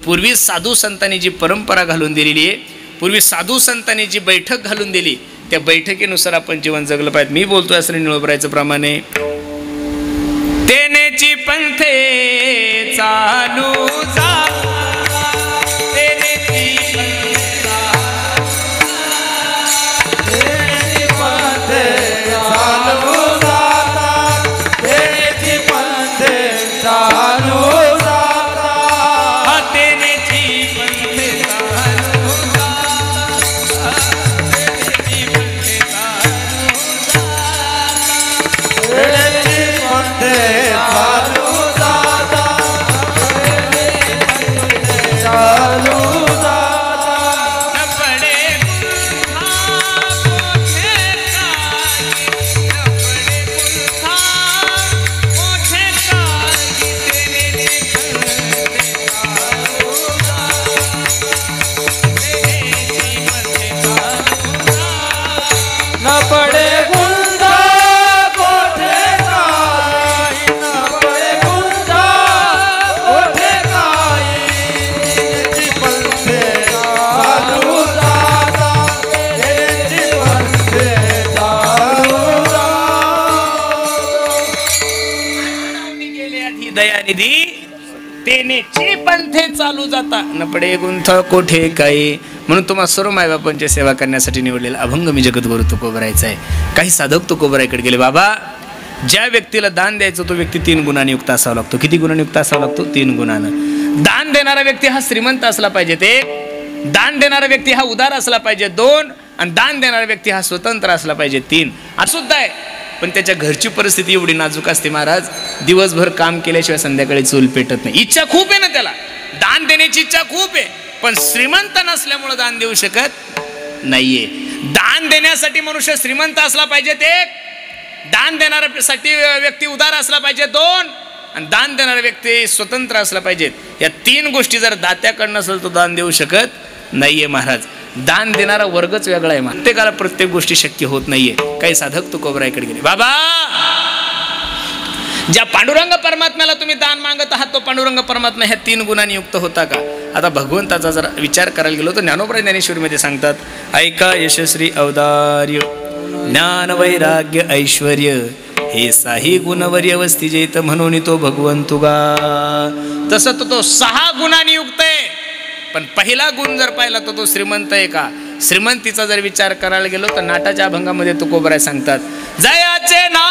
पूर्वी साधू संतांनी जी परंपरा घालून दिलेली आहे, पूर्वी साधू संतांनी जी बैठक घालून दिली, त्या बैठकीनुसार आपण जीवन जगलं पाहिजे. मी बोलतोय असं निळोबरायचं प्रमाणे, तेनेची पंथे चालू जा, तेनेची पंथे चालू जाता, न पडे गुंथ कोठे काही. म्हणून तुम्हाला सर्व मायबापांची सेवा करण्यासाठी निवडलेला अभंग मी जगद्गुरु तुकोबरायचा आहे. काही साधक तुकोबरायकडे गेले, बाबा ज्या व्यक्तीला दान द्यायचं तो व्यक्ती 3 गुणांनी युक्त असावा लागतो. किती गुणांनी युक्त असावा लागतो? 3 गुणानं. दान देणारा व्यक्ती हा श्रीमंत असला पाहिजे 1, दान देणारा व्यक्ती हा उदार असला पाहिजे 2, आणि दान देणारा व्यक्ती हा स्वतंत्र असला पाहिजे 3. असं सुद्धा आहे, पण त्याच्या घरची परिस्थिती एवढी नाजूक असते महाराज, दिवसभर काम केल्याशिवाय संध्याकाळी चूल पेटत नाही. इच्छा खूप आहे ना त्याला, दान देण्याची इच्छा खूप आहे, पण श्रीमंत नसल्यामुळे दान देऊ शकत नाहीये. दान देण्यासाठी मनुष्य श्रीमंत असला पाहिजे 1, दान देणाऱ्यासाठी व्यक्ती उदार असला पाहिजे 2, आणि दान देणारा व्यक्ती स्वतंत्र असला पाहिजे. या 3 गोष्टी जर दात्याकडनं नसेल तो दान देऊ शकत नाहीये महाराज. दान देणारा वर्गच वेगळा आहे. प्रत्येकाला प्रत्येक गोष्टी शक्य होत नाहीये. काही साधक तुकोबरायकडे गेले, बाबा ज्या पांडुरंग परमात्म्याला तुम्ही दान मागत आहात तो पांडुरंग परमात्मा ह्या 3 गुणांनी युक्त होता का? आता भगवंताचा जर विचार करायला गेलो तर ज्ञानोबराय ज्ञानेश्वरीमध्ये सांगतात, ऐका यशस्वी औदार्य ज्ञान वैराग्य ऐश्वर्य हे 6 गुणवर्य वस्ती जेत म्हणून तो भगवंतुगा. तसं तो 6 गुणांनी युक्त आहे, पण पहिला गुण जर पाहिला तर तो श्रीमंत आहे का? श्रीमंतीचा जर विचार करायला गेलो तर नाटाच्या अभंगामध्ये तुकोबराय सांगतात, जयाचे नाम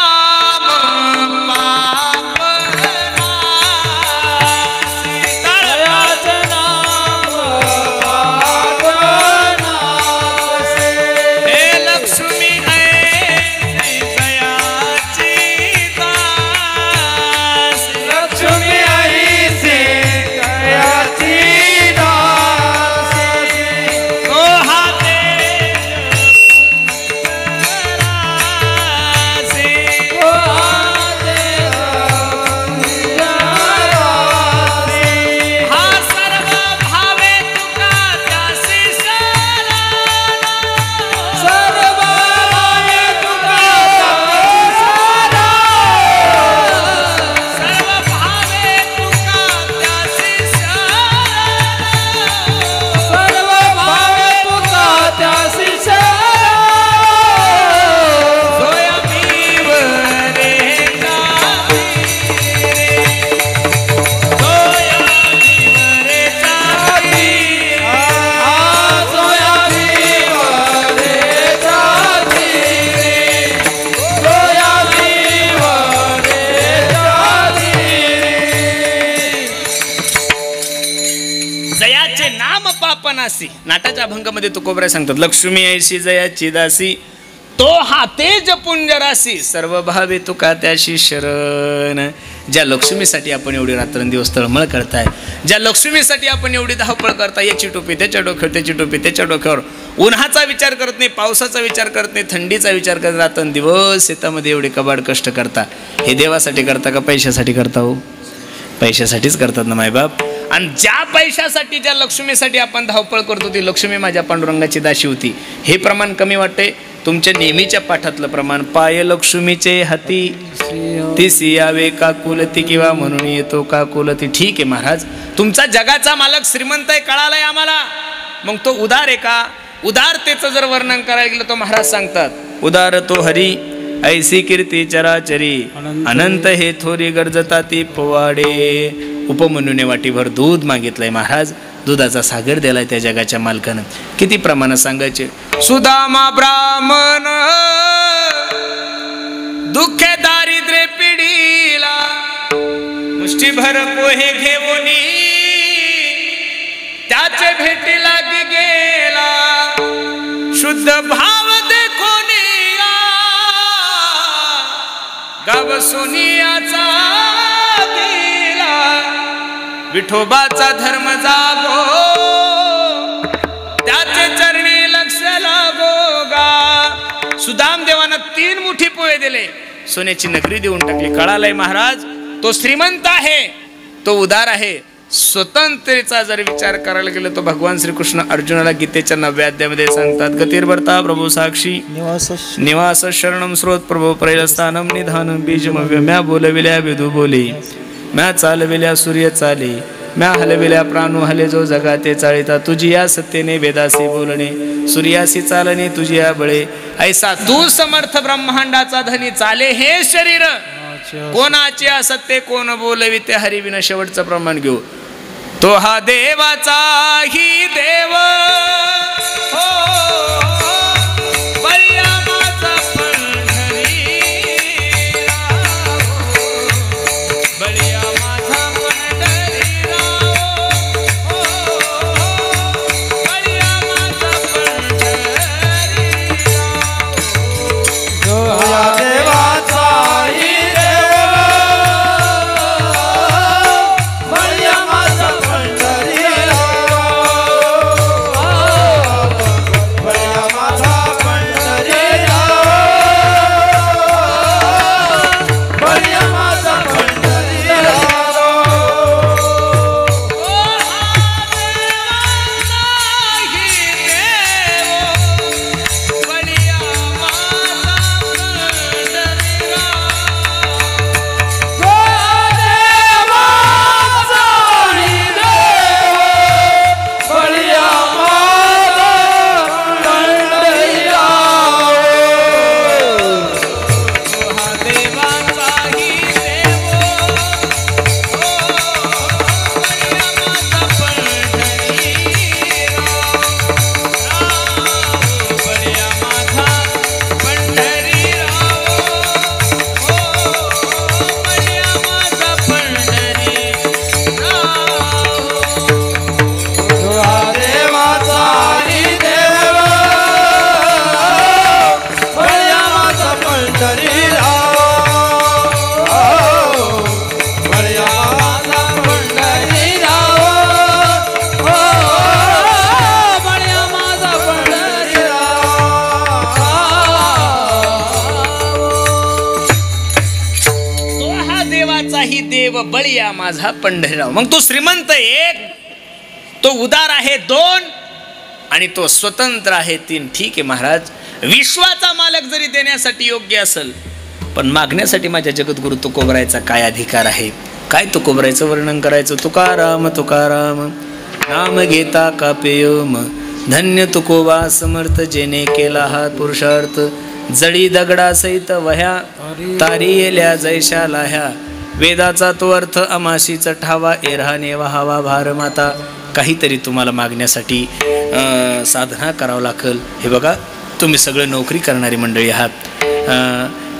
नाटाच्या अभंगामध्ये तुकोबराय सांगतात, लक्ष्मी ऐशी जयाची दासी तो हाते जपून जरासी सर्व भावे तुका त्याशी शरण. ज्या लक्ष्मीसाठी आपण एवढी रात्रंदिवस तळमळ करताय, ज्या लक्ष्मीसाठी आपण एवढी धावपळ करताय, याची टोपी त्याच्या डोक्यावर, त्याची टोपी त्याच्या डोक्यावर, उन्हाचा विचार करत नाही, पावसाचा विचार करत नाही, थंडीचा विचार करत रात्रंदिवस शेतामध्ये एवढे कबाड कष्ट करता, हे देवासाठी करता का पैशासाठी करता? हो, पैशासाठीच करतात ना मायबाप. आणि ज्या पैशासाठी ज्या लक्ष्मीसाठी आपण धावपळ करतो ती लक्ष्मी माझ्या पांडुरंगाची दाशी होती. हे प्रमाण कमी वाटते. तुमच्या नेहमीच्या पाठातलं प्रमाण, पाय लक्ष्मीचे हाती तिसी यावे काकुलती, किंवा म्हणून येतो काकुलती. ठीक आहे महाराज, तुमचा जगाचा मालक श्रीमंत आहे कळालाय आम्हाला, मग तो उदार आहे का? उदारतेचं जर वर्णन करायला गेलं तर महाराज सांगतात, उदार तो हरी ऐसी कीर्ती चराचरी, अनंत हे थोरी गरजता ती पोवाडे. उपमन्यूने वाटीभर दूध मागितलंय महाराज, दुधाचा सागर दिलाय त्या जगाच्या मालकानं. किती प्रमाणात सांगायचे? सुदामा ब्राह्मण दुःखे दारिद्र्य पिढीला, मुष्टीभर पोहे घेऊनी त्याचे भेटीला गेला. शुद्ध भाव देखोनी गाव सोनियाचा दिला, विठोबाचा धर्म जागो त्याचे चरणी लक्ष लागो गा. सुदाम देवानं 3 मुठी पोहे दिले, सोन्याची नगरी देऊन टाकली. कळालंय महाराज, तो श्रीमंत आहे, तो उदार आहे. स्वतंत्रतेचा जर विचार करायला गेलं तर भगवान श्रीकृष्ण अर्जुनाला गीतेच्या 9व्या अध्यायामध्ये सांगतात, गतिर्भर्ता प्रभू साक्षी निवास शरणम स्रोत प्रभू प्रैलस्थानम निधानम बीजमव्य. म्या बोलविल्या विदू बोले, म्या चालविल्या सूर्य चाले, म्या हलविल्या प्राणू हले जो जगाते चाळिता. तुझी या सत्तेने वेदासी बोलणे, सूर्यासी चालणे तुझी या बळे. ऐसा तू समर्थ ब्रह्मांडाचा धनी, चाले हे शरीर कोणाचे असत्य कोण बोलवी ते हरिविना. शेवटचं प्रमाण घेऊ, तो हा देवाचा ही देव हो, बळीया माझा पंढरी राव, बळीया माझा पंढरी राव, बळीया माझा पंढरी राव. तो हा देवाचा देव बळीया माझा पंढरीराव. मग तो श्रीमंत 1, तो उदार आहे 2, आणि तो स्वतंत्र आहे 3. ठीक आहे महाराज, विश्वाचा मालक जरी देण्यासाठी योग्य असेल, पण मागण्यासाठी माझ्या जगद्गुरु तुकोबरायचा काय अधिकार आहे? काय तुकोबरायचं वर्णन करायचं? तुकाराम तुकाराम नाम घेता कापेयम, धन्य तुकोबा समर्थ जेने केला हा पुरुषार्थ. जळी दगडा सहित वह्या तारियेल्या जैशा लाह्या, वेदाचा तो अर्थ अमाशीचा ठावा एरहाने वहावा भारमाता. काहीतरी तुम्हाला मागण्यासाठी साधना करावं लागेल. हे बघा, तुम्ही सगळं नोकरी करणारी मंडळी आहात.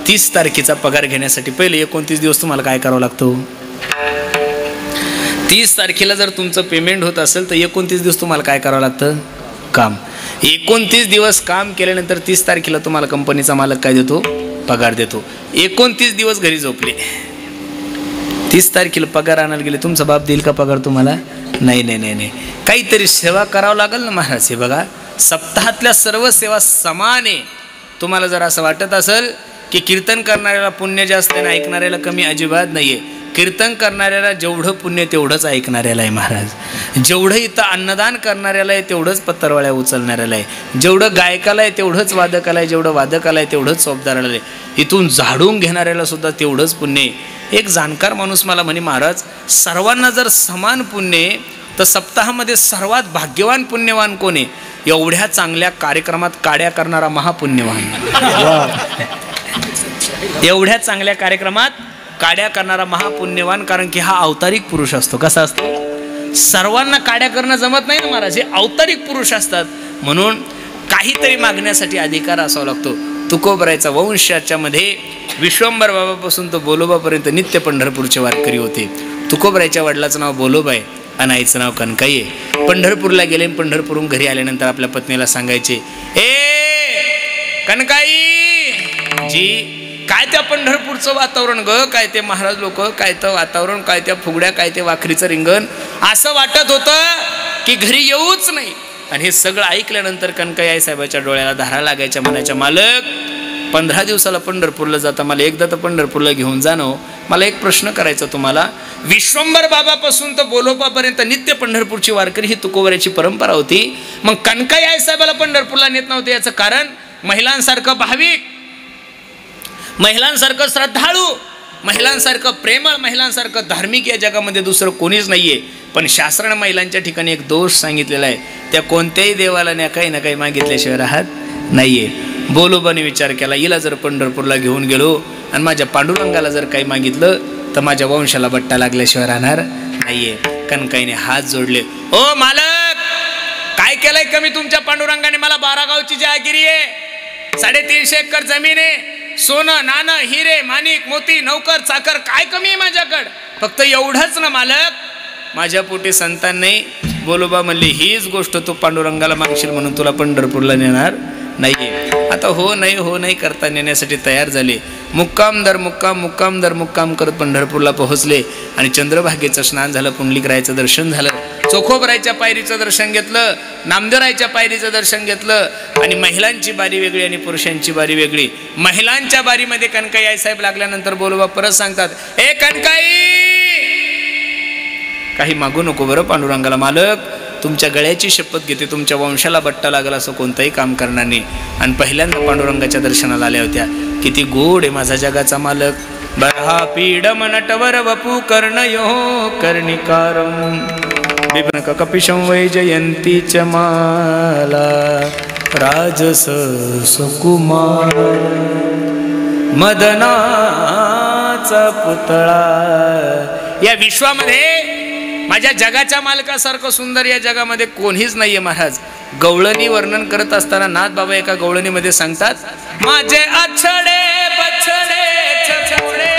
30 तारखेचा पगार घेण्यासाठी पहिले 29 दिवस तुम्हाला काय करावं लागतं? 30 तारखेला जर तुमचं पेमेंट होत असेल तर 29 दिवस तुम्हाला काय करावं लागतं? काम. 29 दिवस काम केल्यानंतर 30 तारखेला तुम्हाला कंपनीचा मालक काय देतो? पगार देतो. 29 दिवस घरी झोपले, 30 तारखेला पगार आणायला गेले, तुमचा बाप देईल का पगार तुम्हाला? नाही नाही नाही नाही. काहीतरी सेवा करावं लागेल ना महाराज. हे बघा, सप्ताहातल्या सर्व सेवा समान आहे. तुम्हाला जर असं वाटत असेल की कीर्तन करणाऱ्याला पुण्य जास्त आहे, ऐकणाऱ्याला कमी, अजिबात नाहीये. कीर्तन करणाऱ्याला जेवढं पुण्य तेवढंच ऐकणाऱ्याला आहे महाराज. जेवढं इथं अन्नदान करणाऱ्याला आहे तेवढंच पत्तरवाळ्या उचलणाऱ्याला आहे. जेवढं गायकाला आहे तेवढंच वादकाला आहे. जेवढं वादकाला आहे तेवढंच चोपदाराला आहे. इथून झाडून घेणाऱ्याला सुद्धा तेवढंच पुण्य आहे. एक जाणकार माणूस मला म्हणे, महाराज सर्वांना जर समान पुण्य आहे तर सप्ताहामध्ये सर्वात भाग्यवान पुण्यवान कोण आहे? एवढ्या चांगल्या कार्यक्रमात काड्या करणारा महापुण्यवान. एवढ्या चांगल्या कार्यक्रमात काड्या करणारा महापुण्यवान, कारण की हा अवतारिक पुरुष असतो. कसा असतो? सर्वांना काड्या करणं जमत नाही ना महाराज, हे अवतारिक पुरुष असतात. म्हणून काहीतरी मागण्यासाठी अधिकार असावा लागतो. तुकोबरायचा वंशाच्या मध्ये विश्वंभर बाबापासून तो बोलोबापर्यंत नित्य पंढरपूरचे वारकरी होते. तुकोबरायच्या वडिलाचं नाव बोलोबा आहे आणि आईचं नाव कनकाई आहे. पंढरपूरला गेले, पंढरपूरहून घरी आल्यानंतर आपल्या पत्नीला सांगायचे, ए कनकाई जी, काय त्या पंढरपूरचं वातावरण ग, काय ते महाराज लोक, काय ते वातावरण, काय त्या फुगड्या, काय ते वाखरीचं रिंगण. असं वाटत होतं की घरी येऊच नाही. आणि हे सगळं ऐकल्यानंतर कनकाई आई साहेबाच्या डोळ्याला धारा लागायच्या. म्हणायच्या, मालक 15 दिवसाला पंढरपूरला जाता, मला एकदा तर पंढरपूरला घेऊन जाणं. मला एक प्रश्न करायचा तुम्हाला. विश्वंभर बाबापासून तर बोलोबापर्यंत नित्य पंढरपूरची वारकरी ही तुकोबरायची परंपरा होती. मग कनकाई आई साहेबाला पंढरपूरला नेत नव्हते. याचं कारण महिलांसारखं भाविक, महिलांसारखं श्रद्धाळू, महिलांसारखं प्रेमळ, महिलांसारखं धार्मिक या जगामध्ये दुसरं कोणीच नाहीये. पण शास्त्रानं महिलांच्या ठिकाणी एक दोष सांगितलेला आहे, त्या कोणत्याही देवाला काही ना काही मागितल्याशिवाय राहत नाहीये. बोलोबाने विचार केला, हिला जर पंढरपूरला घेऊन गेलो आणि माझ्या पांडुरंगाला जर काही मागितलं तर माझ्या वंशाला बट्टा लागल्याशिवाय राहणार नाहीये. कनकाईने हात जोडले, ओ मालक, काय केलंय कमी तुमच्या पांडुरंगाने? मला 12 गावची जहागिरी आहे, 350 एकर जमीन आहे, सोनं नाणं हिरे माणिक मोती नौकर चाकर, काय कमी आहे माझ्याकडं? फक्त एवढंच ना मालक, माझ्या पोटी संतान नाही. बोलोबा म्हणले, हीच गोष्ट तू पांडुरंगाला मागशील म्हणून तुला पंढरपूरला नेणार नाहीये. आता हो नाही करता नेण्यासाठी तयार झाले. मुक्काम दर मुक्काम, मुक्काम दर मुक्काम करत पंढरपूरला पोहोचले. आणि चंद्रभागेचं स्नान झालं, पुंडलिकरायचं दर्शन झालं, चोखोबरायच्या पायरीचं दर्शन घेतलं, नामदेवरायच्या पायरीचं दर्शन घेतलं. आणि महिलांची बारी वेगळी आणि पुरुषांची बारी वेगळी. महिलांच्या बारीमध्ये कनकाई आई साहेब लागल्यानंतर बोलोबा परत सांगतात, ए कनकाई, काही मागू नको बरं पांडुरंगाला. मालक तुमच्या गळ्याची शपथ घेते, तुमच्या वंशाला बट्टा लागला असं कोणतंही काम करणार नाही. आणि पहिल्यांदा पांडुरंगाच्या दर्शनाला आल्या होत्या. किती गोड आहे माझा जगाचा मालक. बरहा पीडम नटवर वपू कर्णयो कर्णिकारम बिभ्रक कपिशं वैजयंती च माला राजस सुकुमार मदनाचा पुतळा. या विश्वामध्ये माझ्या जगाच्या मालकासारखं सुंदर या जगामध्ये कोणीच नाहीये महाराज. गवळणी वर्णन करत असताना नाथ बाबा एका गवळणीमध्ये सांगतात, माझे अछडे बछडे छछोडे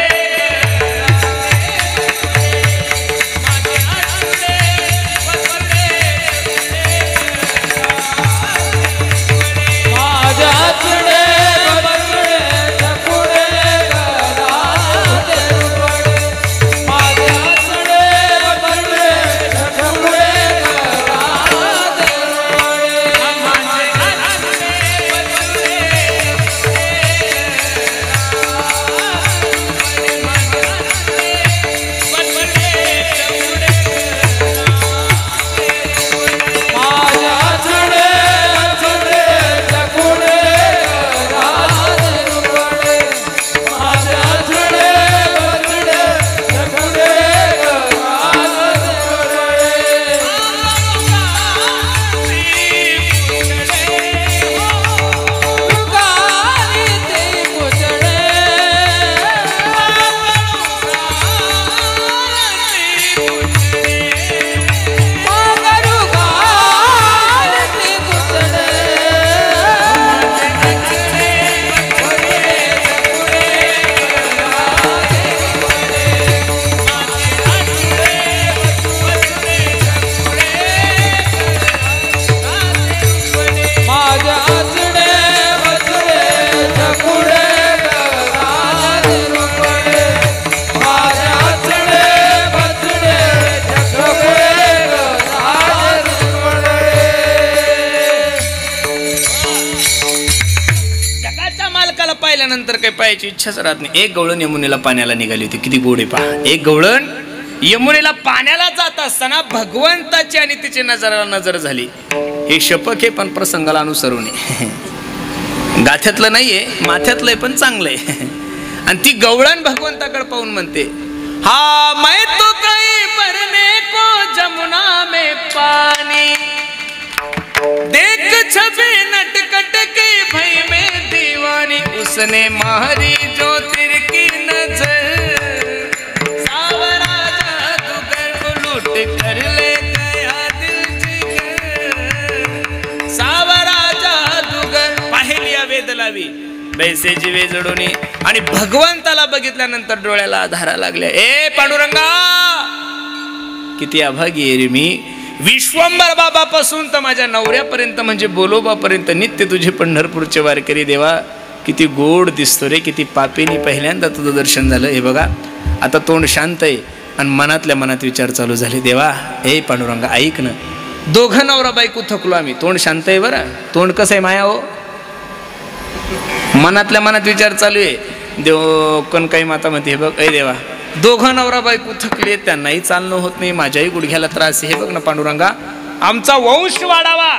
उठल्यानंतर काही पाहायची इच्छाच राहत नाही. एक गवळण यमुनेला पाण्याला निघाली होती. किती गोड आहे पहा. एक गवळण यमुनेला पाण्याला जात असताना भगवंताची आणि तिची नजराला नजर झाली. हे शपक आहे पण प्रसंगाला अनुसरून आहे. गाथ्यातलं नाहीये, माथ्यातलंय पण चांगलंय. आणि ती गवळण भगवंताकडे पाहून म्हणते, हा मैं तो कहीं भरने को जमुना में पानी, देख छवि नटखट के भई में दीवानी, उसने मारी जो तिरकी नजर, सावरा जादूगर को लूट कर ले गया दिल जिगर, सावरा जादूगर. पाहिली वेद लावी बैसे जीवे जडोनी. आणि भगवंताला बघितल्यानंतर डोळ्याला धारा लागल्या. ए पांडुरंगा, किती अभागी आहे रे मी. विश्वंभर बाबापासून तर माझ्या नवऱ्यापर्यंत म्हणजे बोलोबापर्यंत नित्य तुझे पंढरपूरचे वारकरी. देवा किती गोड दिसतो रे, किती पापेनी पहिल्यांदा तुझं दर्शन झालं. हे बघा आता तोंड शांत आहे आणि मनातल्या मनात विचार चालू झाले. देवा ए पांडुरंगा ऐक ना, दोघं नवरा बायको थकलो आम्ही. तोंड शांत आहे बरं. तोंड कसं आहे माया हो, मनातल्या मनात विचार चालू आहे. देव कणकाई माता म्हणते, हे बघ ऐ देवा, दोघं नवरा बायको थकले, त्यांनाही चालणं होत नाही, माझ्याही गुडघ्याला त्रास आहे. हे बघ ना पांडुरंगा, आमचा वंश वाढावा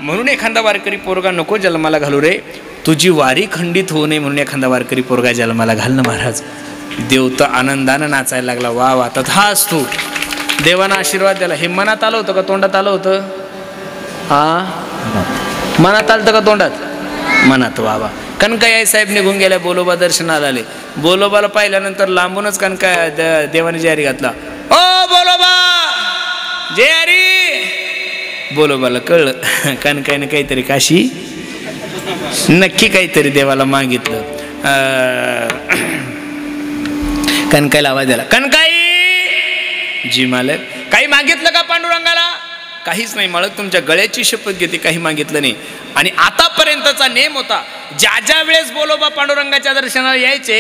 म्हणून एखादा वारकरी पोरगा नको जन्माला घालू रे. तुझी वारी खंडित होऊ नये म्हणून एखादा वारकरी पोरगा जन्माला घाल ना महाराज. देव तर आनंदानं नाचायला लागला. वा वा तथाच तू. देवानं आशीर्वाद द्याला. हे मनात आलं होतं का तोंडात आलं होतं? हा मनात आलं का तोंडात? मनात. वा वा. कनकाई साहेब निघून गेल्या, बोलोबा दर्शनाला आले. बोलोबाला पाहिल्यानंतर लांबूनच कनकाय देवाने जारी घातला, ओ बोलोबा जयारी. बोलोबाला कळलं कनकाईने काहीतरी काशी नक्की काहीतरी देवाला मागितलं. कनकाईला आवाज दिला, कनकाई. जी मालक. काही मागितलं का पांडुरंगाला? काहीच नाही मालक, तुमच्या गळ्याची शपथ घेते, काही मागितलं नाही. आणि आतापर्यंतचा नेम होता, ज्या ज्या वेळेस बोलोबा पांडुरंगाच्या दर्शनाला यायचे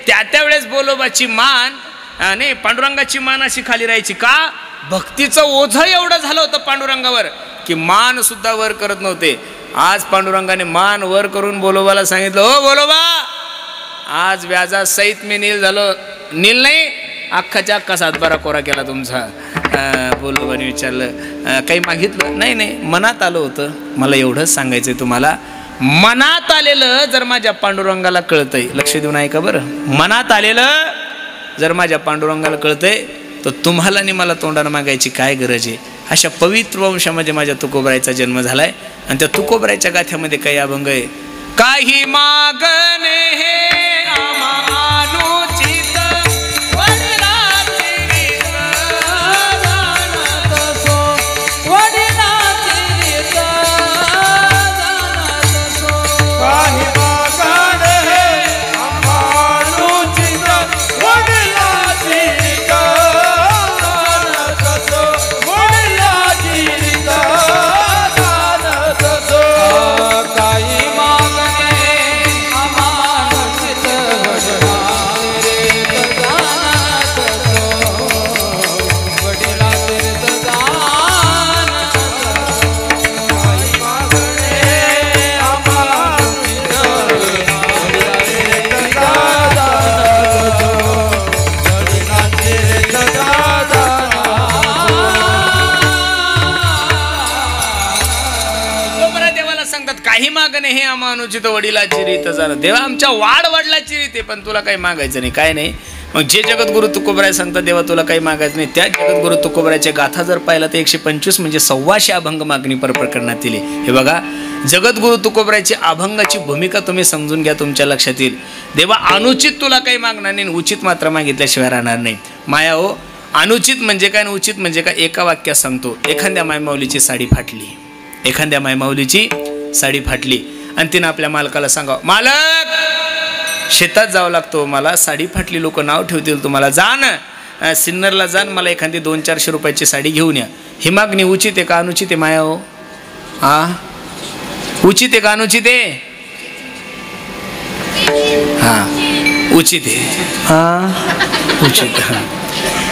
त्या त्या वेळेस बोलोबाची मान नाही पांडुरंगाची मान अशी खाली राहायची. का? भक्तीचं ओझं एवढं झालं होतं पांडुरंगावर की मान सुद्धा वर करत नव्हते. आज पांडुरंगाने मान वर करून बोलोबाला सांगितलं, हो बोलोबा आज व्याजा सहित मी नील झालो. नील नाही, अख्खाच्या अख्खा सातबारा कोरा केला तुमचा. बोलोबाने विचारलं, काही मागितलं? नाही नाही, मनात आलं होतं. मला एवढंच सांगायचंय तुम्हाला, मनात आलेलं जर माझ्या पांडुरंगाला कळतंय, लक्ष देऊन ऐका बरं, मनात आलेलं जर माझ्या पांडुरंगाला कळतंय तर तुम्हाला आणि मला तोंडानं मागायची काय गरज आहे. अशा पवित्र वंशामध्ये माझ्या तुकोबरायचा जन्म झालाय आणि त्या तुकोबरायच्या गाथ्यामध्ये काही अभंग आहे. काही मागणे हे हे अमानुचित वडिलाची रीत झालं. देवा आमच्या वाढ वडिलाची रीत आहे, पण तुला काही मागायचं नाही, काय नाही. मग जे जगद्गुरु तुकोबराय सांगतात देवा तुला काही मागायचं नाही, त्या जगद्गुरु तुकोबरायच्या गाथा जर पाहिला तर 125 म्हणजे 125 अभंग मागणी प्रकरणात दिली. हे बघा जगद्गुरु तुकोबरायची अभंगाची भूमिका तुम्ही समजून घ्या, तुमच्या लक्षात येईल. देवा अनुचित तुला काही मागणार नाही, उचित मात्र मागितल्याशिवाय राहणार नाही. माया हो, अनुचित म्हणजे काय आणि उचित म्हणजे काय एका वाक्यात सांगतो. एखाद्या मायमाऊलीची साडी फाटली, एखाद्या मायमाऊलीची साडी फाटली आणि तिनं आपल्या मालकाला सांगावं, मालक शेतात जावं लागतो, मला साडी फाटली, लोक नाव ठेवतील तुम्हाला, जा ना सिन्नरला जाण, मला एखादी 200-400 रुपयाची साडी घेऊन या. ही मागणी उचित आहे का अनुचित आहे माया हो? उचित आहे का अनुचित आहे? उचित आहे. उचित.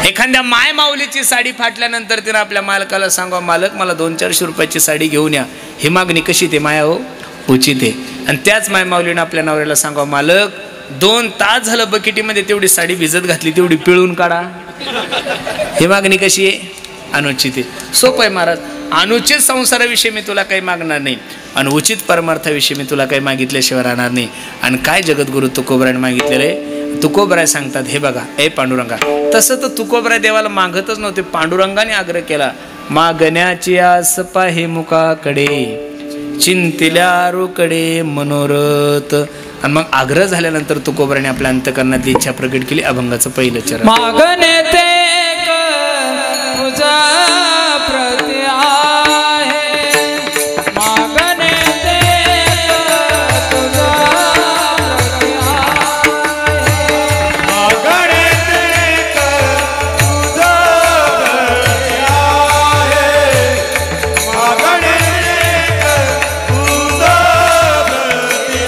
एखाद्या माय माऊलीची साडी फाटल्यानंतर तिनं आपल्या मालकाला सांगा, मालक मला 200-400 रुपयाची साडी घेऊन या. ही मागणी कशी ते माया हो? उचित आहे. आणि त्याच मायमाऊलीनं आपल्या नवऱ्याला सांगा, मालक 2 तास झालं बकेटीमध्ये तेवढी साडी भिजत घातली, तेवढी पिळून काढा. ही मागणी कशी आहे? अनुचित आहे. सोपं आहे महाराज. अनुचित संसाराविषयी मी तुला काही मागणार नाही आणि उचित परमार्थाविषयी मी तुला काही मागितल्याशिवाय राहणार नाही. आणि काय जगद्गुरु तुकोबराने मागितलेलं आहे? तुकोबराय सांगतात, हे बघा ए पांडुरंगा. तसं तर तुकोबराय देवाला मागतच नव्हते, पांडुरंगाने आग्रह केला, मागण्याची आस पाहे मुखाकडे, चिंतिल्या रोकडे मनोरथ. आणि मग आग्रह झाल्यानंतर तुकोबराने आपल्या अंतकरणातली इच्छा प्रकट केली. अभंगाचं पहिलं चरण. मागणे ते तुझा प्रति आहे, मागणे ते तुझा प्रति आहे, मागणे ते तुझा प्रति आहे, मागणे ते तुझा प्रति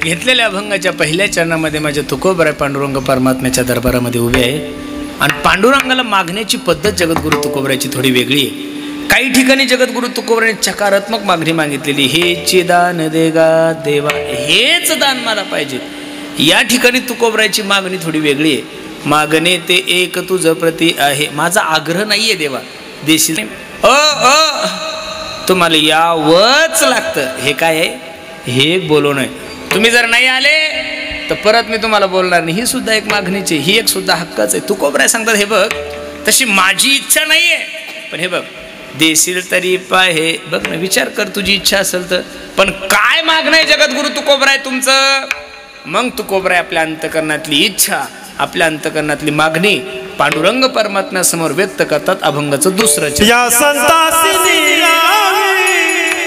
घेतलेल्या अभंगाच्या पहिल्या चरणामध्ये माझ्या तुकोबराय पांडुरंग परमात्म्याच्या दरबारामध्ये उभे आहे. आणि पांडुरंगाला मागण्याची पद्धत जगद्गुरु तुकोबरायची थोडी वेगळी आहे. काही ठिकाणी जगद्गुरु तुकोबराने चकारात्मक मागणी मागितलेली, हेचे दान देगा देवा, हेच दान मला पाहिजे. या ठिकाणी तुकोबरायची मागणी थोडी वेगळी आहे. मागणे ते एक तुझ प्रती आहे, माझा आग्रह नाहीये देवा देशील तुम्हाला यावंच लागतं. हे काय आहे? हे बोलवणं आहे. तुम्ही जर नाही आले तर परत मी तुम्हाला बोलणार नाही. ही सुद्धा एक मागणीची, ही एक सुद्धा हक्काच आहे. तुकोबराय सांगतात, हे बघ तशी माझी इच्छा नाहीये, पण हे बघ देशील तरी पाहे. बघ ना, विचार कर, तुझी इच्छा असेल तर. पण काय मागणं आहे जगद्गुरु तुकोबराय तुमचं? मग तुकोबराय आपल्या अंतकरणातली इच्छा, आपल्या अंतकरणातली मागणी पांडुरंग परमात्म्यासमोर व्यक्त करतात. अभंगाचं दुसरं चरण. या संतासी निरावी,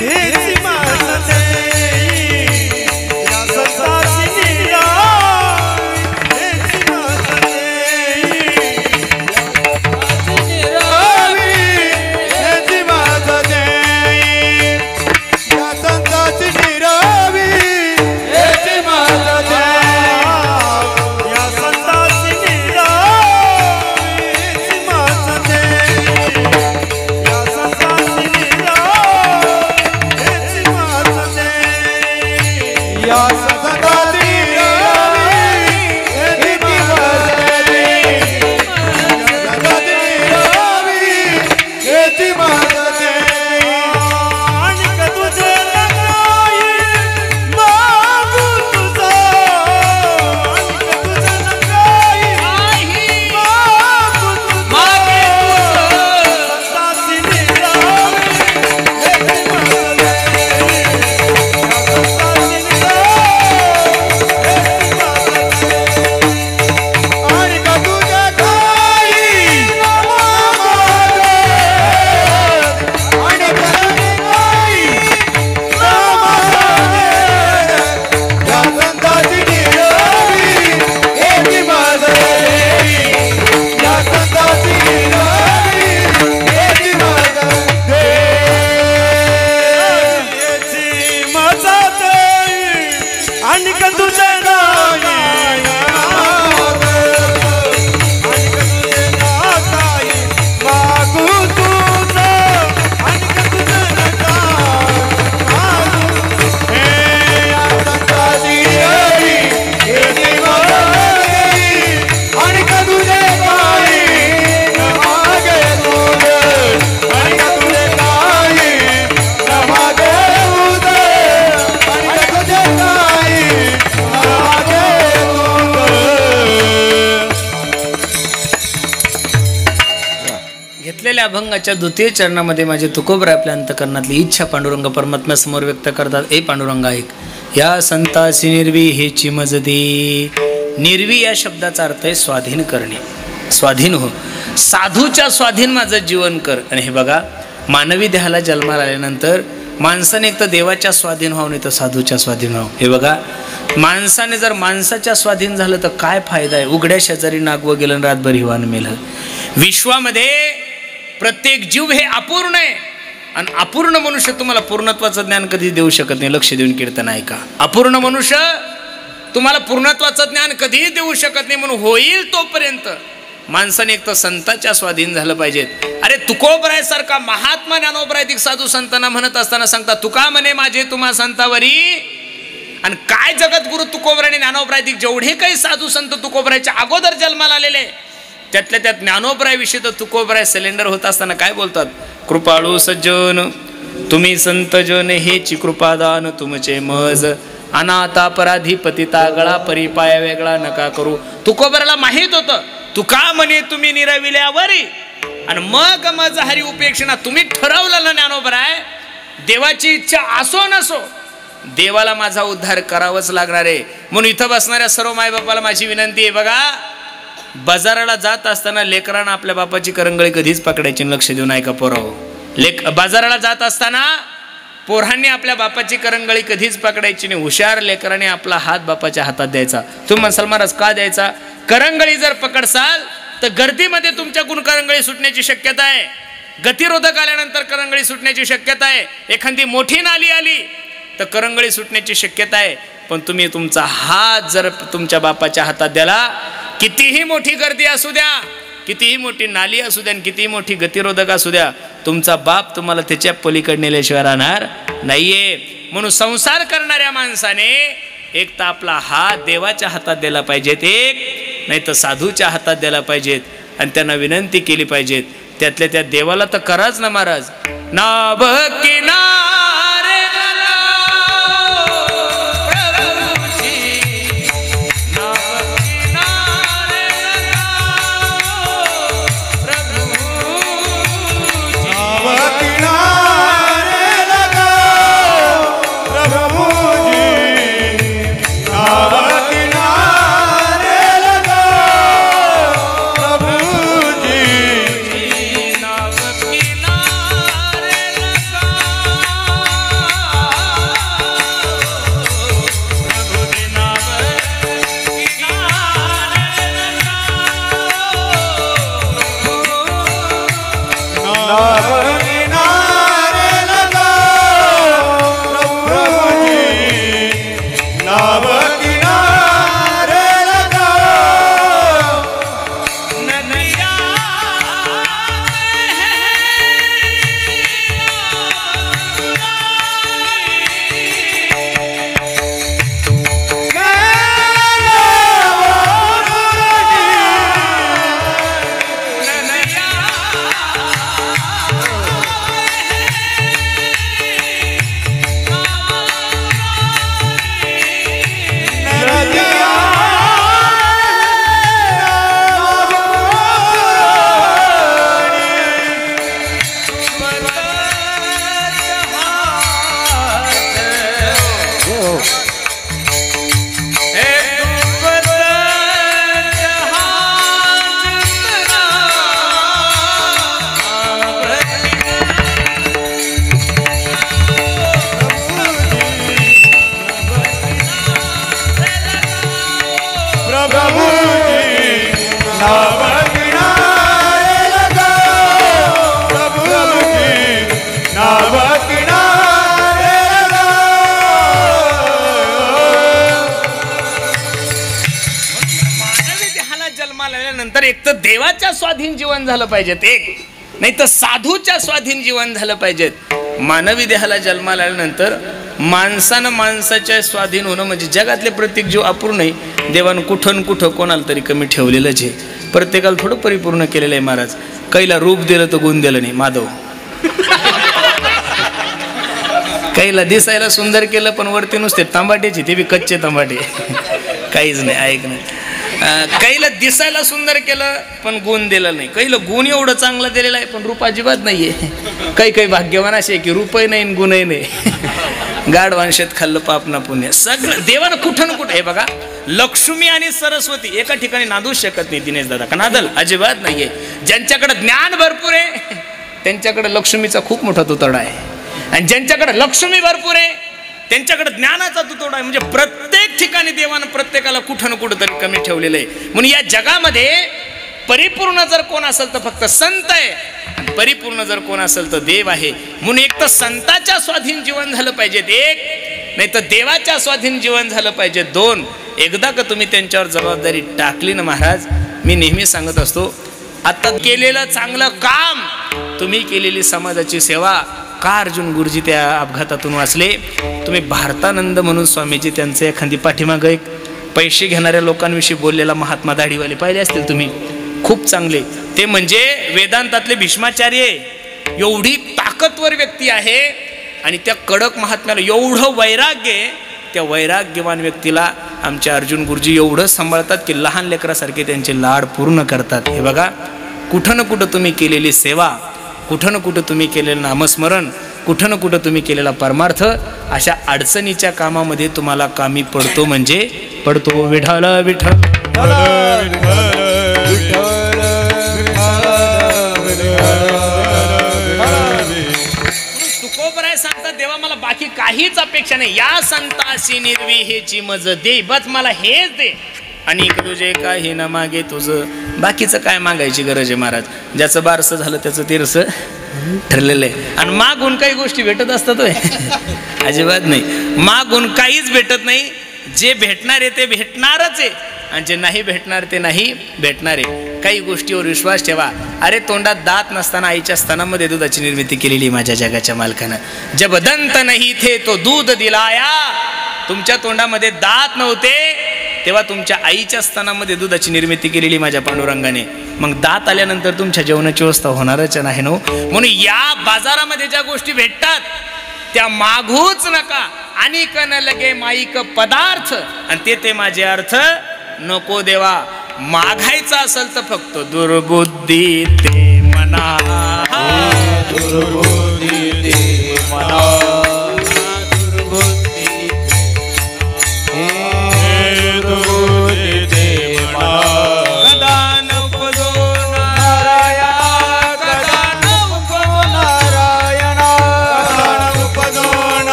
हेची मागणे, या संतासी निरावी, हेची मागणे, निरावी, हेची मागणे, या संतासी निरावी, हेची मागणे, या संतासी निरावी, हेची मागणे, या संतासी घेतलेल्या अभंगाच्या द्वितीय चरणामध्ये माझे तुकोबर आपल्या अंतकरणातली इच्छा पांडुरंग परमात्म्यासमोर व्यक्त करतात. ए पांडुरंग ऐक, या संतासी निर्वी हेची मजदी. निर्वी या शब्दाचा अर्थ आहे स्वाधीन करणे, स्वाधीन हो, साधूच्या स्वाधीन माझं जीवन कर. आणि हे बघा, मानवी देहाला जन्माला आल्यानंतर माणसाने एक तर देवाच्या स्वाधीन व्हावं, नाही तर साधूच्या स्वाधीन व्हावं. हे बघा, माणसाने जर माणसाच्या स्वाधीन झालं तर काय फायदा आहे. उघड्या शेजारी नागवं गेलं, रातभर हिवान मेलं. विश्वामध्ये प्रत्येक जीव हे अपूर्ण आहे आणि अपूर्ण मनुष्य तुम्हाला पूर्णत्वाचं ज्ञान कधी देऊ शकत नाही. लक्ष देऊन कीर्तन ऐका. अपूर्ण मनुष्य तुम्हाला पूर्णत्वाचं ज्ञान कधीही देऊ शकत नाही. म्हणून होईल तोपर्यंत माणसाने एक तर संतांच्या स्वाधीन झालं पाहिजेत. अरे तुकोबराय सारखा महात्मा ज्ञानोबराय साधू संतांना म्हणत असताना सांगता, तुका म्हणे माझे तुम्हा संतावरी. आणि काय जगद्गुरु तुकोबराय आणि ज्ञानोबराय जेवढे काही साधू संत तुकोबरायच्या अगोदर जन्माला आलेले, त्यातल्या त्यात ज्ञानोबराय विषयी तर तुकोबराय सिलेंडर होत असताना काय बोलतात, कृपाळू सज्जन तुम्ही संत जन हेची कृपादान तुमचे मज. अनाथ अपराधी पतिता गळा परी पाया वेगळा नका करू. तुकोबराला माहित होतं, तुका म्हणे तुम्ही निरविल्यावरी. आणि मग मज हरी उपेक्षणा. तुम्ही ठरवलं ना ज्ञानोबराय, देवाची इच्छा असो नसो देवाला माझा उद्धार करावाच लागणार आहे. म्हणून इथं बसणाऱ्या सर्व मायबापाला माझी विनंती आहे. बघा, बाजाराला जात असताना लेकरांना आपल्या बापाची करंगळी कधीच पकडायची. लक्ष देऊन ऐका पोरांनो. बाजाराला जात असताना पोरांनी आपल्या बापाची करंगळी कधीच पकडायची नाही. हुशार लेकराने आपला हात बापाच्या हातात द्यायचा. तुम्ही म्हणसाल महाराज का द्यायचा? करंगळी जर पकडसाल तर गर्दीमध्ये तुमच्याकडून करंगळी सुटण्याची शक्यता आहे. गतिरोधक आल्यानंतर करंगळी सुटण्याची शक्यता आहे. एखादी मोठी नाली आली तर करंगळी सुटण्याची शक्यता आहे. पण तुम्ही तुमचा हात जर तुमच्या बापाच्या हातात द्याला, कितीही मोठी गर्दी असू द्या, कितीही मोठी नाली असू द्या, कितीही मोठी गतिरोधक असू द्या, तुमचा बाप तुम्हाला त्याच्या पलीकडे नेल्याशिवाय राहणार नाहीये. म्हणून संसार करणाऱ्या माणसाने एक तर आपला हात देवाच्या हातात द्यायला पाहिजेत, एक नाही तर साधूच्या हातात द्यायला पाहिजेत. आणि त्यांना विनंती केली पाहिजेत. त्यातल्या त्या देवाला तर कराच ना महाराज. नाभ किनारे एक तर देवाच्या स्वाधीन जीवन झालं पाहिजेत, एक नाही तर साधूच्या स्वाधीन जीवन झालं पाहिजेत. मानवी देहाला जन्माला आल्यानंतर माणसानं माणसाच्या स्वाधीन होणं म्हणजे जगातले प्रत्येक जीव अपूर्ण आहे. देवानं कुठं कुठं कोणाला तरी कमी ठेवलेलंच आहे. प्रत्येकाला थोडं परिपूर्ण केलेलं आहे महाराज. काहीला रूप दिलं तर गुण दिलं नाही. माधव काहीला दिसायला सुंदर केलं पण वरती नुसते तांबाट्याची, ते बी कच्चे तांबाटे, काहीच नाही. ऐक नाही, काहीला दिसायला सुंदर केलं पण गुण दिलं नाही, काहीला गुण एवढं चांगलं दिलेलं आहे पण रूप अजिबात नाहीये. काही भाग्यवान असे की रूपही नाही गुणही नाही. गाढ वंशेत खाल्लं पाप ना पुण्य. सगळं देवानं कुठं ना कुठं. हे बघा, लक्ष्मी आणि सरस्वती एका ठिकाणी नांदूच शकत नाही दिनेश दादा. का नादल? अजिबात नाहीये. ज्यांच्याकडे ज्ञान भरपूर आहे त्यांच्याकडे लक्ष्मीचा खूप मोठा तुतडा आहे, आणि ज्यांच्याकडे लक्ष्मी भरपूर आहे त्यांच्याकडे ज्ञानाचा तुतडा आहे. म्हणजे प्रत्येक ठिकाणी देवानं प्रत्येकाला कुठं ना कुठं तरी कमी ठेवलेलं आहे. म्हणून या जगामध्ये परिपूर्ण जर कोण असेल तर फक्त संत आहे, परिपूर्ण जर कोण असेल तर देव आहे. म्हणून एक तर संताच्या स्वाधीन जीवन झालं पाहिजे, एक नाही तर देवाच्या स्वाधीन जीवन झालं पाहिजे, दोन. एकदा का तुम्ही त्यांच्यावर जबाबदारी टाकली ना महाराज, मी नेहमी सांगत असतो, आता केलेलं चांगलं काम, तुम्ही केलेली समाजाची सेवा. का अर्जुन गुरुजी त्या अपघातातून वाचले? तुम्ही भारतानंद म्हणून स्वामीजी त्यांचे एखादी पाठीमागं एक पैसे घेणाऱ्या लोकांविषयी बोललेला महात्मा दाढीवाले पाहिले असतील तुम्ही, खूप चांगले. ते म्हणजे वेदांतातले भीष्माचार्य. एवढी ताकदवर व्यक्ती आहे आणि त्या कडक महात्म्याला एवढं वैराग्य, त्या वैराग्यवान व्यक्तीला आमचे अर्जुन गुरुजी एवढं सांभाळतात की लहान लेकरासारखे त्यांचे लाड पूर्ण करतात. हे बघा, कुठं ना कुठं तुम्ही केलेली सेवा, कुठं ना कुठं तुम्ही केलेलं नामस्मरण, कुठं ना कुठं तुम्ही केलेला परमार्थ अशा अडचणीच्या कामामध्ये तुम्हाला कामी पडतो म्हणजे पडतो. विठ्ठल विठ्ठल तुकोबराय सांगतात, देवा मला बाकी काहीच अपेक्षा नाही, या संतासी निर्विहेची मज दे, बस मला हेच दे, आणि तुझे काही न मागे तुझं. बाकीचं काय मागायची गरज आहे महाराज? ज्याचं बारसं झालं त्याचं तेरसं ठरलेलं आहे. आणि मागून काही गोष्टी भेटत असतात होय? अजिबात नाही. मागून काहीच भेटत नाही. जे भेटणार आहे ते भेटणारच आहे, आणि जे नाही भेटणार ते नाही भेटणार आहे. काही गोष्टीवर विश्वास ठेवा. अरे तोंडात दात नसताना आईच्या स्तनामध्ये दुधाची निर्मिती केलेली माझ्या जगाच्या मालकानं. जब दंत नाही थे तो दूध दिलाया. तुमच्या तोंडामध्ये दात नव्हते तेव्हा तुमच्या आईच्या स्तनामध्ये दुधाची निर्मिती केलेली माझ्या पांडुरंगाने. मग दात आल्यानंतर तुमच्या जेवणाची व्यवस्था होणारच नाही नो. म्हणून या बाजारामध्ये ज्या गोष्टी भेटतात त्या मागूच नका. आणि कन लगे माईक पदार्थ, आणि ते माझे अर्थ नको देवा. मागायचं असेल तर फक्त दुर्बुद्धी ते मना, दुर्बुद्धी ते मना,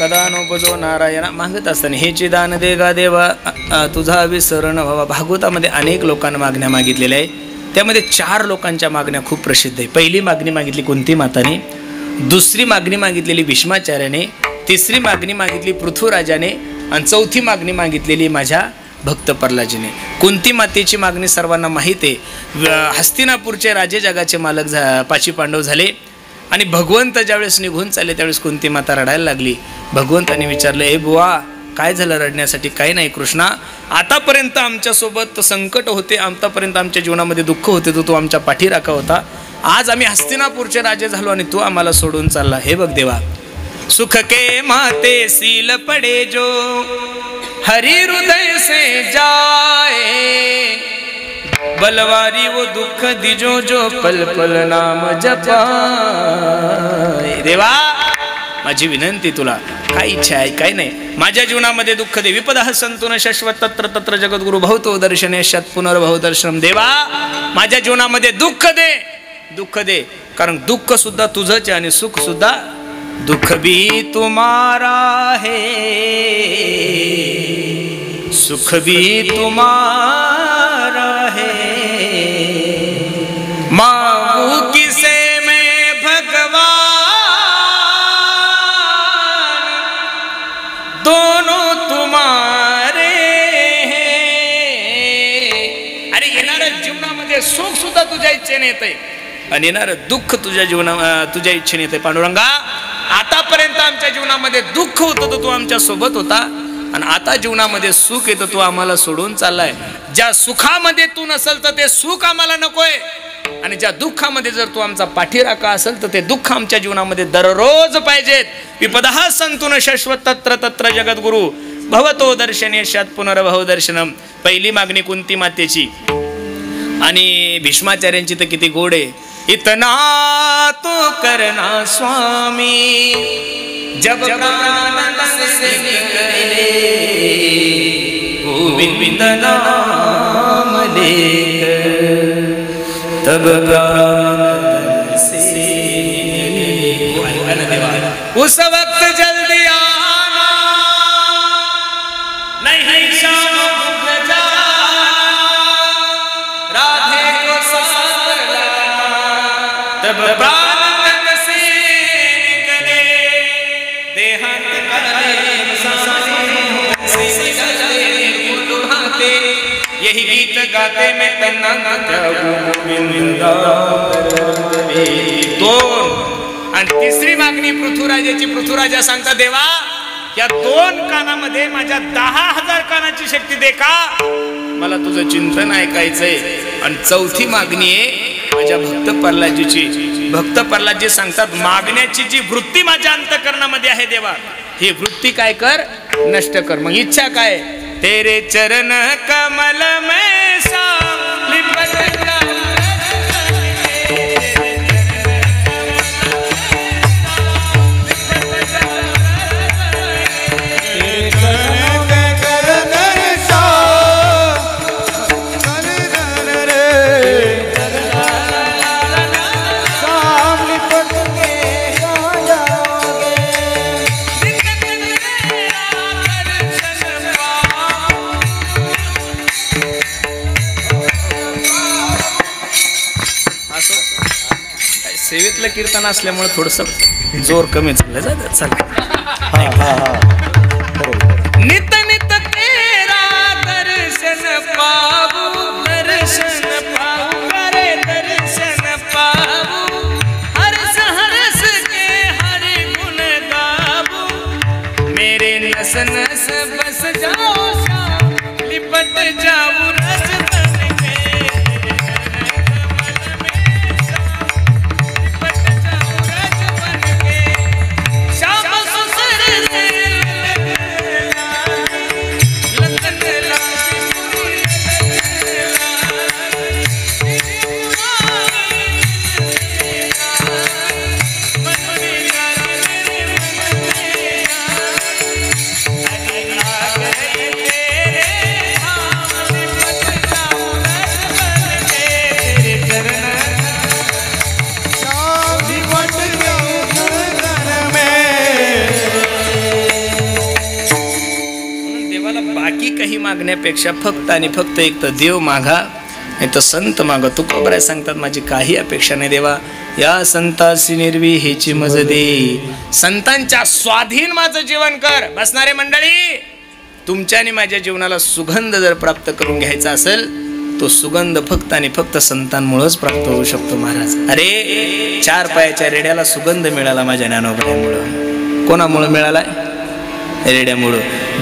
कदानोपजो नारायण. मागत असताना हे चिदान दे गा देवा तुझा विसरण व्हावा. भागवतामध्ये अनेक लोकांना मागण्या मागितलेल्या आहे. त्यामध्ये 4 लोकांच्या मागण्या खूप प्रसिद्ध आहे. पहिली मागणी मागितली कुंती माताने, दुसरी मागणी मागितलेली भीष्माचार्याने, तिसरी मागणी मागितली पृथ्वीराजाने, आणि चौथी मागणी मागितलेली माझ्या भक्त प्रल्हादजीने. कुंती मातेची मागणी सर्वांना माहीत आहे. हस्तिनापूरचे राजे जगाचे मालक 5 पांडव झाले, आणि भगवंत ज्यावेळेस निघून चालले त्यावेळेस कुंती माता रडायला लागली. भगवंताने विचारलं, हे बुवा काय झालं रडण्यासाठी? काही नाही कृष्णा, आतापर्यंत आमच्यासोबत संकट होते, आतापर्यंत आमच्या जीवनामध्ये दुःख होते, तो आमच्या पाठीराखा होता. आज आम्ही हस्तिनापूरचे राजे झालो आणि तू आम्हाला सोडून चालला. हे बघ देवा, सुख के माते सील पडे जो हरि हृदय से जाए, बलवारी वो दुःख दिजो जो पल पल नाम जपाय. देवा माझी विनंती तुला, काय इच्छा आहे काय नाही, माझ्या जीवनामध्ये दुःख दे. विपदः सन्तु न शश्वत तत्र तत्र जगद्गुरु भवतो दर्शने शत पुनर्भव दर्शनम. देवा माझ्या जीवनामध्ये दुःख दे, दुःख दे, कारण दुःख सुद्धा तुझंच आहे आणि सुख सुद्धा दुख भी तुम्हारा है सुख भी तुम्हारा है मांगू किसे मैं भगवान दोनों तुम्हारे हैं। अरे येणाऱ्या जीवनामध्ये सुख सुद्धा तुझ्या इच्छेने येतंय आणि येणारं दुःख तुझ्या इच्छेने येतंय। पांडुरंगा आतापर्यंत आमच्या जीवनामध्ये दुःख होतं तर तू आमच्या सोबत होता आणि आता जीवनामध्ये सुख येतं तू आम्हाला सोडून चाललाय। ज्या सुखामध्ये तू नसेल तर ते सुख आम्हाला नकोय आणि ज्या दुःखामध्ये जर तू आमचा पाठीराखा असेल तर ते दुःख आमच्या जीवनामध्ये दररोज पाहिजेत। विपदः संतुन शाश्वत तत्र तत्र जगद्गुरु भवतो दर्शनेशात पुनर्भव दर्शनम। पहिली मागणी कुंती मातेची आणि भीष्माचार्यांची तर किती गोड आहे। इतना तो करना स्वामी जब प्राण से निकले गोविंद नाम लेकर तब प्राण से निकले। उस वक्त जल्दी आना नहीं शाम न जाना राधे को साथ लाना तब प्राण तन से निकले देहांत करे सामने से यही गीत गाते मैं तन्ना दोन। आणि तिसरी मागणी पृथ्वीराजाची। पृथ्वीराजा सांगता देवा या दोन कानामध्ये माझ्या 10,000 कानाची शक्ती दे का मला तुझं चिंतन ऐकायचंय। आणि चौथी मागणी आहे माझ्या भक्त प्रल्हादजीची। भक्त प्रल्हादजी सांगतात मागण्याची जी वृत्ती माझ्या अंतःकरणामध्ये आहे देवा ही वृत्ती काय कर नष्ट कर। मग इच्छा काय तेरे चरण कमल में सा लिपट सेवेतलं कीर्तन असल्यामुळे थोडस जोर कमी चाललं नित नित तेरा दर्शन पावू करे दर्शन पावू हरस हरस के हरि गुण गावू मेरे नस नस बस जाओ लिपट जाऊ रस काही मागण्यापेक्षा फक्त आणि फक्त एक तर देव मागा नाही तर संत मागा। तुकोबराय सांगतात माझी काही अपेक्षा नाही देवा या संतासी निर्वी हेची मज दे। संतांच्या स्वाधीन माझं जीवन कर। बसणारे मंडळी तुमच्या आणि माझ्या जीवनाला सुगंध जर प्राप्त करून घ्यायचा असेल तो सुगंध फक्त आणि फक्त संतांमुळेच प्राप्त होऊ शकतो महाराज। अरे 4 पायाच्या रेड्याला सुगंध मिळाला माझ्या ज्ञानोबरामुळे। कोणामुळे मिळाला रेड्यामुळं।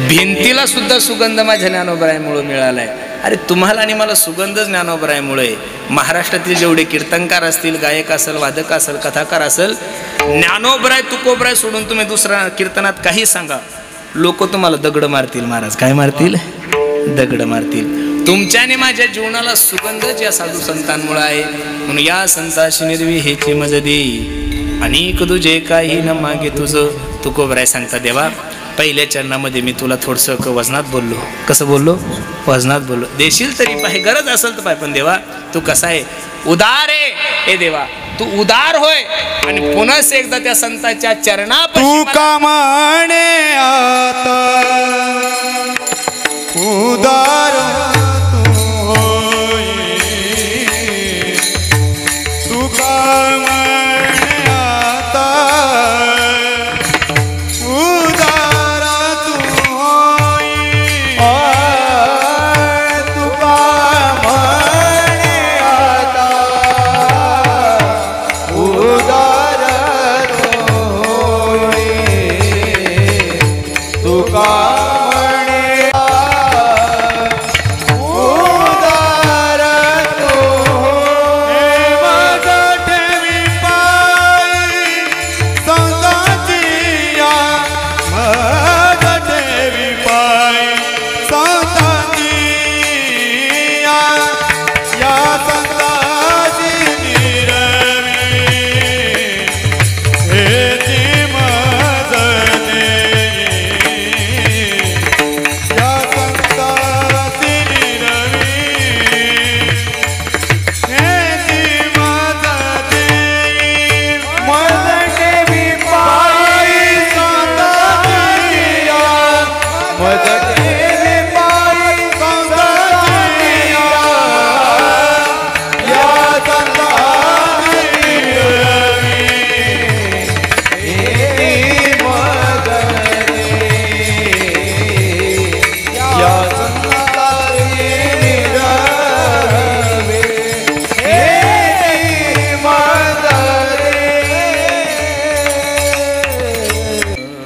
भिंतीला सुद्धा सुगंध माझ्या ज्ञानोबरामुळे मिळालाय। अरे तुम्हाला आणि मला सुगंध ज्ञानोबरामुळे। महाराष्ट्रातील जेवढे कीर्तनकार असतील गायक असेल वादक असेल कथाकार असेल ज्ञानोबराय तुकोबराय सोडून तुम्ही दुसऱ्या कीर्तनात काही सांगा लोक तुम्हाला दगड मारतील महाराज। काय मारतील दगड मारतील। तुमच्याने माझ्या जीवनाला सुगंधच या साधू संतांमुळे आहे म्हणून या संताशी निर्वी हेची मज दे अनेक तुझे काही न मागे तुझं। तुकोबराय सांगता देवा पहिल्या चरणामध्ये मी तुला थोडंसं वजनात बोललो। कसं बोललो वजनात बोललो। देशील तरी पाहे गरज असेल तर पाहे पण देवा तू कसा आहे उदार आहे। हे देवा तू उदार होय आणि पुन्हा एकदा त्या संतांच्या चरणापाशी तू का म्हणे आता उदार तू होई तू का म्हणे आता उदार तू होई तू का म्हणे आता उदार तू का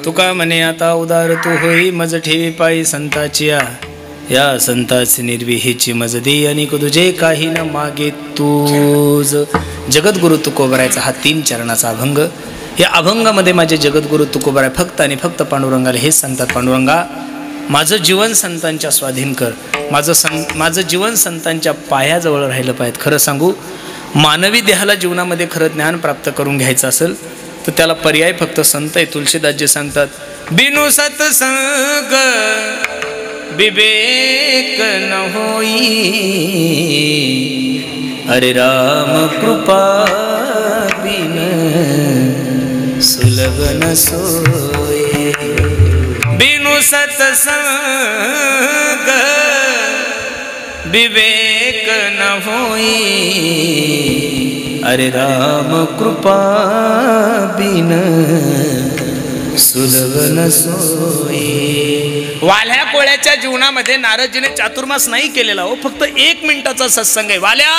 तुका म्हणे आता उदार तू होई मज ठेवी पायी संताची या संताची निर्विहीची मज दे आणि तुझे काही न मागे तूज. जगद्गुरु तुकोबरायचा हा 3 चरणाचा अभंग. या अभंगामध्ये माझे जगद्गुरु तुकोबराय फक्त आणि फक्त पांडुरंगाला हेच सांगतात, पांडुरंगा माझं जीवन संतांच्या स्वाधीन कर, माझं जीवन संतांच्या पायाजवळ राहिलं पाहिजे. खरं सांगू, मानवी देहाला जीवनामध्ये खरं ज्ञान प्राप्त करून घ्यायचं असेल तर त्याला पर्याय फक्त संत आहे. तुलसीदासजी सांगतात, बिनु सत्संग विवेक न होई, अरे राम कृपा बिन सुलभ न सोई. बिनु सत्संग विवेक न होई, अरे राम कृपा बिन सुलभ न सोई. वाल्या कोळ्याच्या जीवनामध्ये नारदजीने चातुर्मास नाही केलेला हो, फक्त 1 मिनिटाचा सत्संग आहे. वाल्या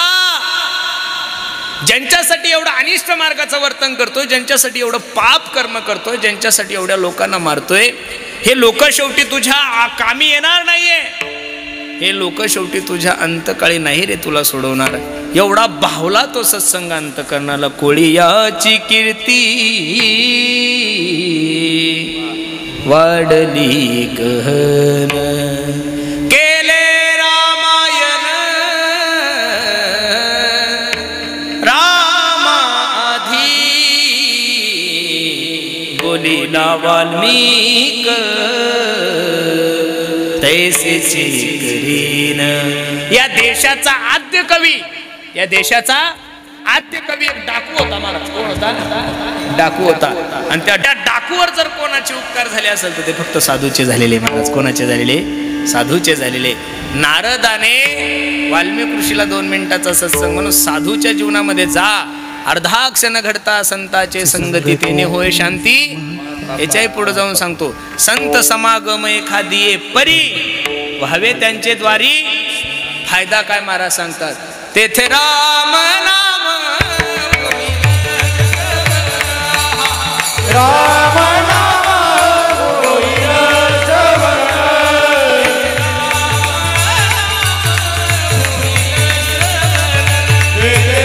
ज्यांच्यासाठी एवढं अनिष्ट मार्गाचं वर्तन करतोय, ज्यांच्यासाठी एवढं पाप कर्म करतोय, ज्यांच्यासाठी एवढ्या लोकांना मारतोय, हे लोक शेवटी तुझ्या कामी येणार नाहीये. हे लोक शेवटी तुझ्या अंतकाळी नाही रे तुला सोडवणार. एवढा बाहुला तो सत्संग अंतकरणाला. कोळी याची कीर्ती वाढली गहन, केले रामायण रामाधी, बोलिला वाल्मिक तैसेची करीन. या देशाचा आद्य कवी, या देशाचा आद्य कवी एक डाकू होता महाराज. कोण होता? डाकू होता. आणि त्या डाकूवर जर कोणाचे उपकार झाले असेल तर ते फक्त साधूचे झालेले महाराज. कोणाचे झालेले? साधूचे झालेले. नारदाने वाल्मिक ऋषीला 2 मिनिटाचा सत्संग म्हणून साधूच्या जीवनामध्ये जा, अर्धा क्षण घडता संताचे संगती तेने होय शांती. याच्याही पुढे जाऊन सांगतो, संत समागम एखादी परी व्हावे त्यांचे द्वारी, फायदा काय महाराज सांगतात, तेथे राम नाम राम नाम होईल श्रवण,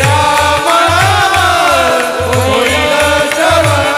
राम नाम होईल श्रवण,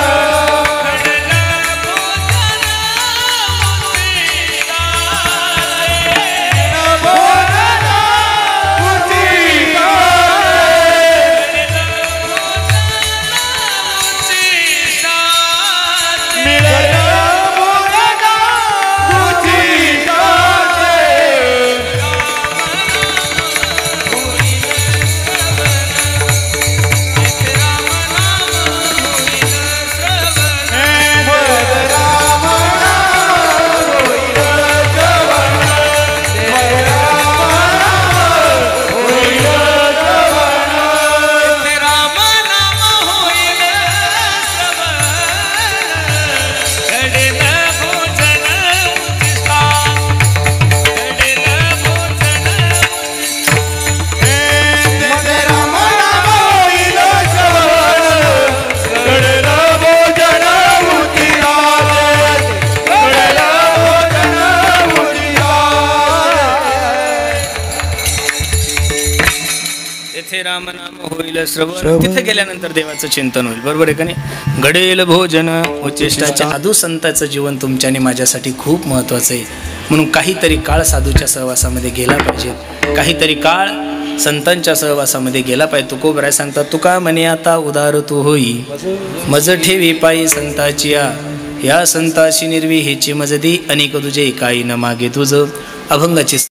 तेथे राम नाम होईल श्रवण, तिथे गेल्यानंतर देवाचं चिंतन होईल. बरोबर आहे का नाही? घडेल भोजन उच्चेष्टाचे. साधू संतांचं जीवन तुमच्या आणि माझ्यासाठी खूप महत्वाचं आहे. म्हणून काहीतरी काळ साधूच्या सहवासामध्ये गेला पाहिजे, काहीतरी काळ संतांच्या सहवासामध्ये गेला पाहिजे. तुकोबराय सांगतात, तुका म्हणे आता उदार तू होई, मज ठेवी पायी संताची या संताशी निर्वी हेची मजदी, अनेक तुझे काही न मागे तुझ. अभंगाची